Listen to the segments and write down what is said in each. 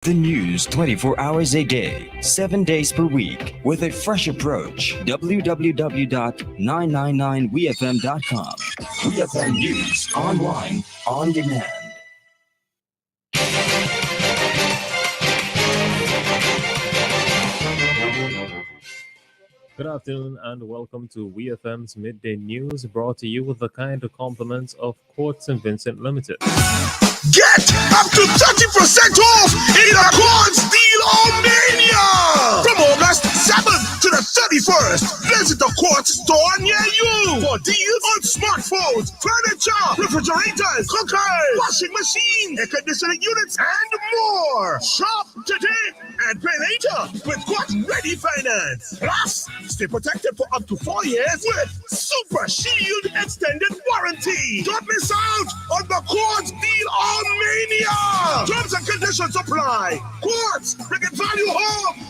The news 24 hours a day, 7 days per week, with a fresh approach. www.999wefm.com. WeFM News, online, on demand. Good afternoon and welcome to WEFM's Midday News, brought to you with the kind of compliments of Court St. Vincent Limited. Get up to 30% off in the Quartz Deal Mania! From August 7th to the 31st, visit the Quartz store near you for deals on smartphones, furniture, refrigerators, cookers, washing machines, air conditioning units, and more. Shop today and pay later with Quartz Ready Finance. Plus, stay protected for up to 4 years with Super Shield Extended Warranty. Don't miss out on the Quartz Deal Mania! Terms and conditions apply. Quartz, bringing value home.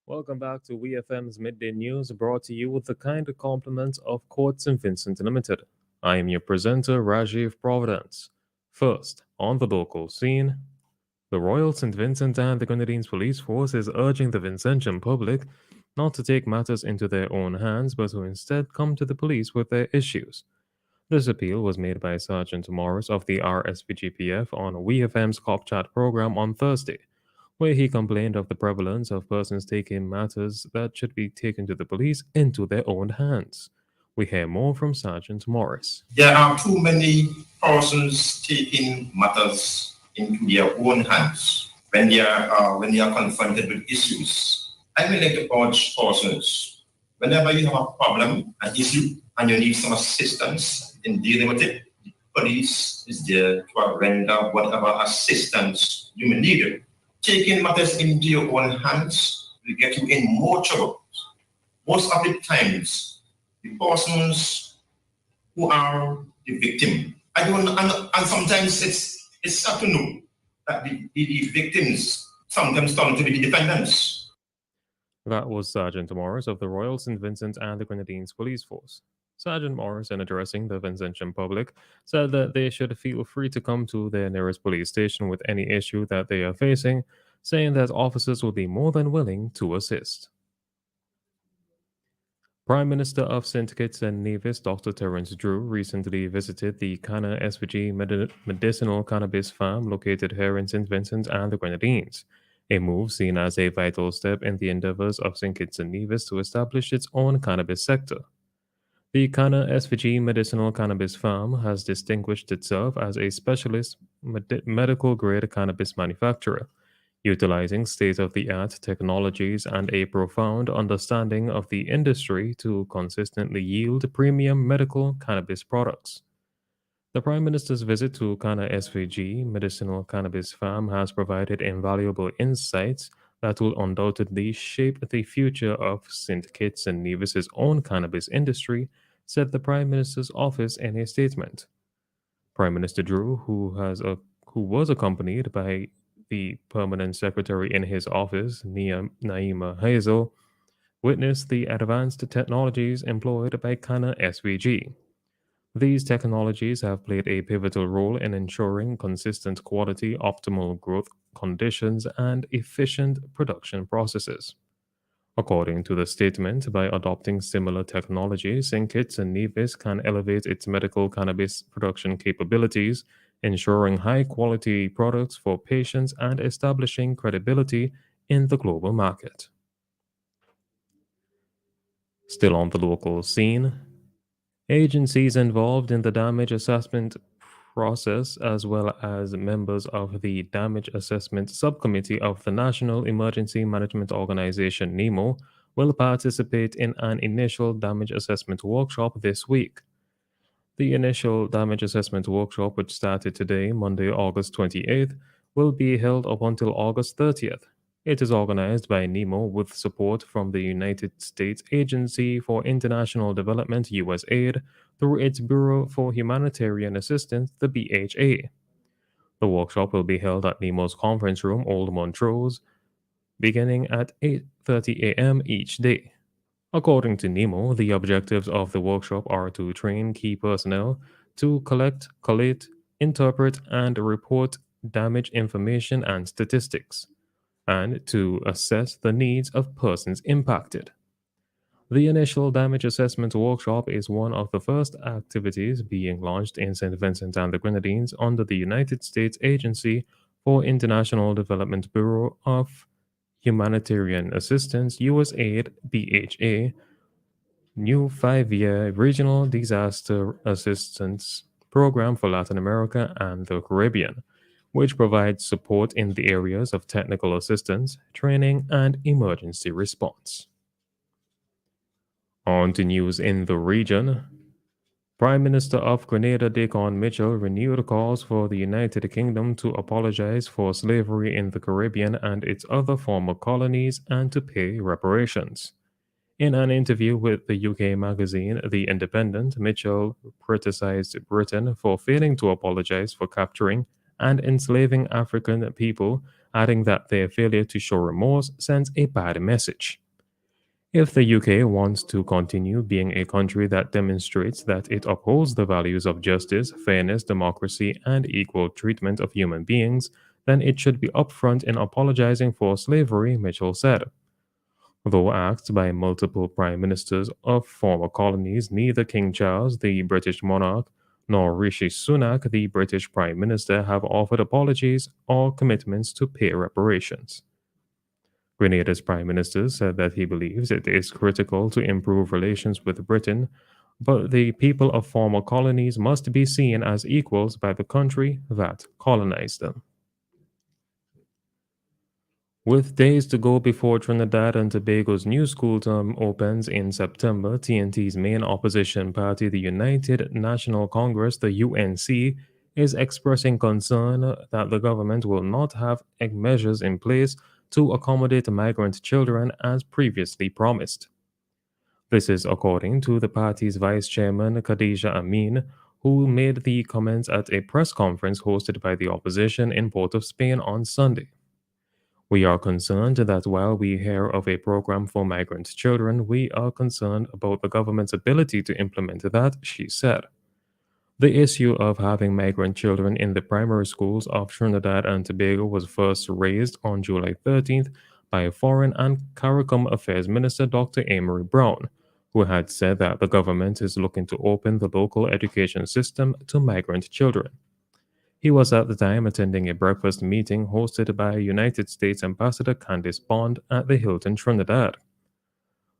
Welcome back to WEFM's Midday News, brought to you with the kind of compliments of Court St. Vincent Limited. I am your presenter, Rajiv Providence. First, on the local scene, the Royal St. Vincent and the Grenadines Police Force is urging the Vincentian public not to take matters into their own hands, but to instead come to the police with their issues. This appeal was made by Sergeant Morris of the RSPGPF on WeFM's Cop Chat program on Thursday, where he complained of the prevalence of persons taking matters that should be taken to the police into their own hands. We hear more from Sergeant Morris. There are too many persons taking matters into their own hands when they are confronted with issues. I would like to urge persons, whenever you have a problem, an issue, and you need some assistance in dealing with it, the police is there to render whatever assistance you may need. Taking matters into your own hands will get you in more trouble. Most of the times, the persons who are the victim, and sometimes it's sad to know that the victims sometimes turn to be the defendants. That was Sergeant Morris of the Royal St. Vincent and the Grenadines Police Force. Sergeant Morris, in addressing the Vincentian public, said that they should feel free to come to their nearest police station with any issue that they are facing, saying that officers will be more than willing to assist. Prime Minister of St. Kitts and Nevis, Dr. Terence Drew, recently visited the Kana SVG medicinal cannabis farm located here in St. Vincent and the Grenadines, a move seen as a vital step in the endeavors of St. Kitts and Nevis to establish its own cannabis sector. The Kana SVG Medicinal Cannabis Farm has distinguished itself as a specialist medical-grade cannabis manufacturer, utilizing state-of-the-art technologies and a profound understanding of the industry to consistently yield premium medical cannabis products. The Prime Minister's visit to Kana SVG Medicinal Cannabis Farm has provided invaluable insights that will undoubtedly shape the future of St. Kitts and Nevis's own cannabis industry, said the Prime Minister's office in a statement. Prime Minister Drew, who was accompanied by the permanent secretary in his office, Naima Hazel, witnessed the advanced technologies employed by Kana SVG. These technologies have played a pivotal role in ensuring consistent quality, optimal growth conditions, and efficient production processes. According to the statement, by adopting similar technologies, St. Kitts and Nevis can elevate its medical cannabis production capabilities, ensuring high-quality products for patients and establishing credibility in the global market. Still on the local scene, agencies involved in the damage assessment process, as well as members of the Damage Assessment Subcommittee of the National Emergency Management Organization, NEMO, will participate in an initial damage assessment workshop this week. The initial damage assessment workshop, which started today, Monday, August 28th, will be held up until August 30th. It is organized by NEMO with support from the United States Agency for International Development, USAID, through its Bureau for Humanitarian Assistance, the BHA. The workshop will be held at NEMO's conference room, Old Montrose, beginning at 8:30 a.m. each day. According to NEMO, the objectives of the workshop are to train key personnel to collect, collate, interpret, and report damage information and statistics, and to assess the needs of persons impacted. The initial damage assessment workshop is one of the first activities being launched in St. Vincent and the Grenadines under the United States Agency for International Development Bureau of Humanitarian Assistance, USAID, BHA, new 5-year regional disaster assistance program for Latin America and the Caribbean, which provides support in the areas of technical assistance, training, and emergency response. On to news in the region. Prime Minister of Grenada Dickon Mitchell renewed calls for the United Kingdom to apologize for slavery in the Caribbean and its other former colonies and to pay reparations. In an interview with the UK magazine The Independent, Mitchell criticized Britain for failing to apologize for capturing and enslaving African people, adding that their failure to show remorse sends a bad message. If the UK wants to continue being a country that demonstrates that it upholds the values of justice, fairness, democracy, and equal treatment of human beings, then it should be upfront in apologizing for slavery, Mitchell said. Though asked by multiple prime ministers of former colonies, neither King Charles, the British monarch, nor Rishi Sunak, the British prime minister, have offered apologies or commitments to pay reparations. Grenada's prime minister said that he believes it is critical to improve relations with Britain, but the people of former colonies must be seen as equals by the country that colonized them. With days to go before Trinidad and Tobago's new school term opens in September, TNT's main opposition party, the United National Congress, the UNC, is expressing concern that the government will not have measures in place to accommodate migrant children as previously promised. This is according to the party's vice chairman, Khadija Amin, who made the comments at a press conference hosted by the opposition in Port of Spain on Sunday. We are concerned that while we hear of a program for migrant children, we are concerned about the government's ability to implement that, she said. The issue of having migrant children in the primary schools of Trinidad and Tobago was first raised on July 13th by Foreign and CARICOM Affairs Minister Dr. Amory Brown, who had said that the government is looking to open the local education system to migrant children. He was at the time attending a breakfast meeting hosted by United States Ambassador Candice Bond at the Hilton Trinidad.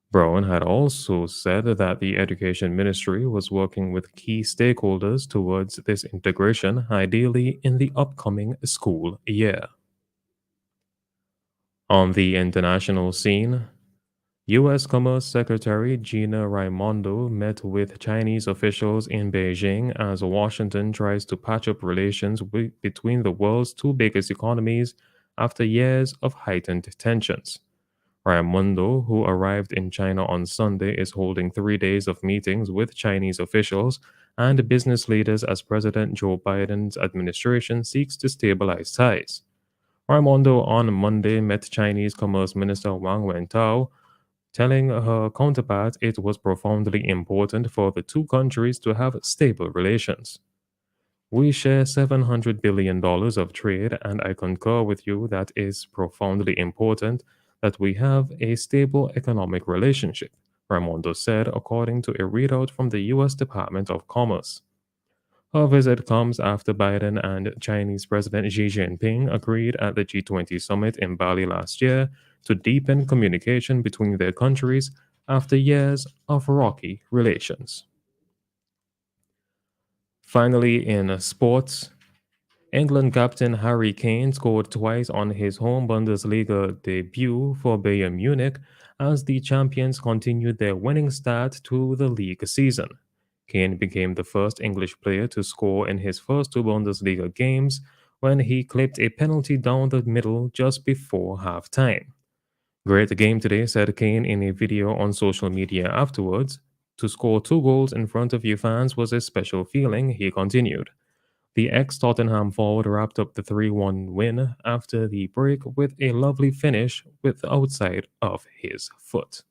Brown had also said that the Education Ministry was working with key stakeholders towards this integration, ideally in the upcoming school year. On the international scene, U.S. Commerce Secretary Gina Raimondo met with Chinese officials in Beijing as Washington tries to patch up relations between the world's two biggest economies after years of heightened tensions. Raimondo, who arrived in China on Sunday, is holding 3 days of meetings with Chinese officials and business leaders as President Joe Biden's administration seeks to stabilize ties. Raimondo on Monday met Chinese Commerce Minister Wang Wentao, telling her counterpart it was profoundly important for the two countries to have stable relations. We share $700 billion of trade, and I concur with you that is profoundly important that we have a stable economic relationship, Raimondo said, according to a readout from the U.S. Department of Commerce. Her visit comes after Biden and Chinese President Xi Jinping agreed at the G20 summit in Bali last year to deepen communication between their countries after years of rocky relations. Finally, in sports, England captain Harry Kane scored twice on his home Bundesliga debut for Bayern Munich as the champions continued their winning start to the league season. Kane became the first English player to score in his first two Bundesliga games when he clipped a penalty down the middle just before halftime. Great game today, said Kane in a video on social media afterwards. To score 2 goals in front of you fans was a special feeling, he continued. The ex-Tottenham forward wrapped up the 3-1 win after the break with a lovely finish with the outside of his foot.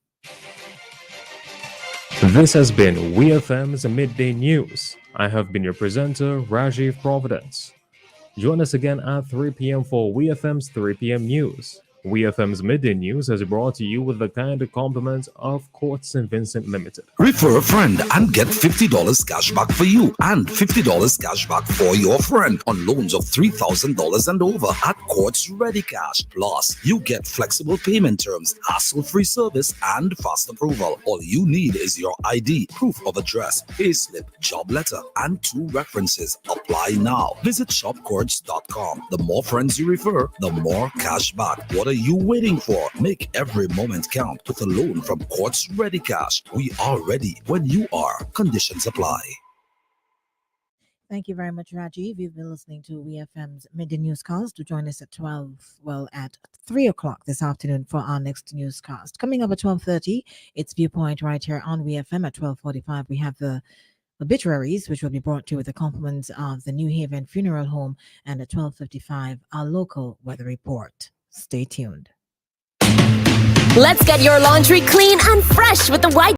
This has been WEFM's Midday News. I have been your presenter, Rajiv Providence. Join us again at 3 p.m. for WEFM's 3 p.m. news. WEFM's Midday News is brought to you with the kind compliments of Court St. Vincent Limited. Refer a friend and get $50 cash back for you and $50 cash back for your friend on loans of $3,000 and over at Courts Ready Cash. Plus, you get flexible payment terms, hassle-free service, and fast approval. All you need is your ID, proof of address, payslip, job letter, and 2 references. Apply now. Visit shopcourts.com. The more friends you refer, the more cash back. What are you waiting for? Make every moment count with a loan from Courts Ready Cash. We are ready when you are. Conditions apply. Thank you very much, Rajiv. You've been listening to WEFM's Midday Newscast. To join us at 3 o'clock this afternoon for our next newscast. Coming up at 12:30, it's Viewpoint right here on WEFM. At 12:45, we have the obituaries, which will be brought to you with the compliments of the New Haven Funeral Home. And at 12:55, our local weather report. Stay tuned. Let's get your laundry clean and fresh with the white